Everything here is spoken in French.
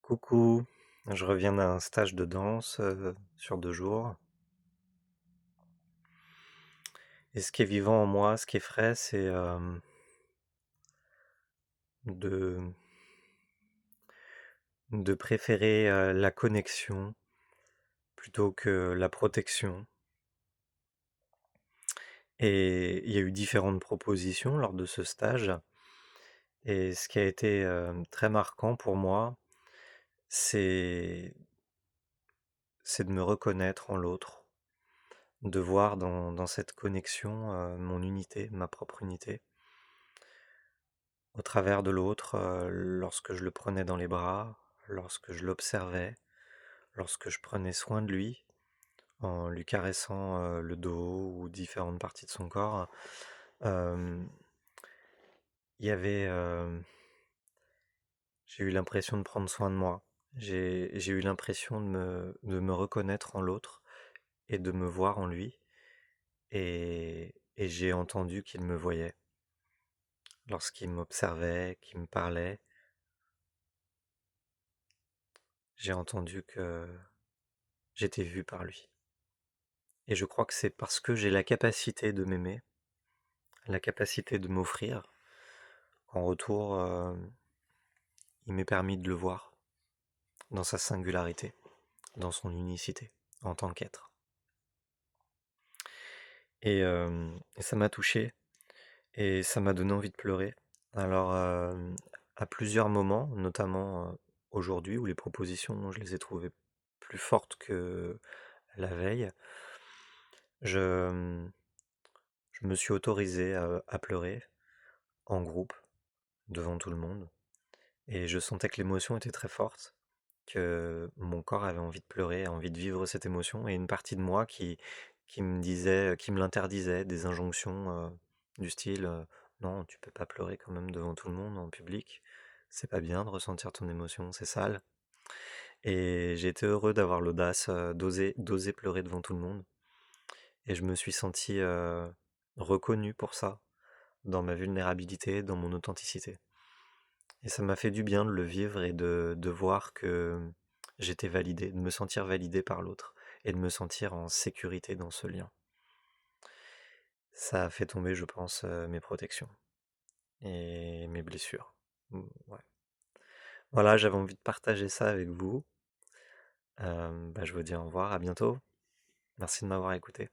Coucou, je reviens d'un stage de danse sur 2 jours. Et ce qui est vivant en moi, ce qui est frais, c'est de, de préférer la connexion plutôt que la protection. Et il y a eu différentes propositions lors de ce stage. Et ce qui a été très marquant pour moi, c'est, c'est de me reconnaître en l'autre, de voir dans cette connexion mon unité, ma propre unité. Au travers de l'autre, lorsque je le prenais dans les bras, lorsque je l'observais, lorsque je prenais soin de lui, en lui caressant le dos ou différentes parties de son corps, euh, il y avait, j'ai eu l'impression de prendre soin de moi. J'ai eu l'impression de me reconnaître en l'autre et de me voir en lui. Et j'ai entendu qu'il me voyait. Lorsqu'il m'observait, qu'il me parlait, j'ai entendu que j'étais vu par lui. Et je crois que c'est parce que j'ai la capacité de m'aimer, la capacité de m'offrir, qu'en retour, il m'est permis de le voir dans sa singularité, dans son unicité, en tant qu'être. Et ça m'a touché, et ça m'a donné envie de pleurer. Alors, à plusieurs moments, notamment aujourd'hui, où les propositions, je les ai trouvées plus fortes que la veille, je, je me suis autorisé à pleurer en groupe, devant tout le monde. Et je sentais que l'émotion était très forte, que mon corps avait envie de pleurer, envie de vivre cette émotion, et une partie de moi qui me disait, qui me l'interdisait, des injonctions du style non, tu peux pas pleurer quand même devant tout le monde en public, c'est pas bien de ressentir ton émotion, c'est sale. Et j'ai été heureux d'avoir l'audace d'oser pleurer devant tout le monde, et je me suis senti reconnu pour ça, dans ma vulnérabilité, dans mon authenticité. Et ça m'a fait du bien de le vivre et de voir que j'étais validé, de me sentir validé par l'autre et de me sentir en sécurité dans ce lien. Ça a fait tomber, je pense, mes protections et mes blessures. Ouais. Voilà, j'avais envie de partager ça avec vous. Je vous dis au revoir, à bientôt. Merci de m'avoir écouté.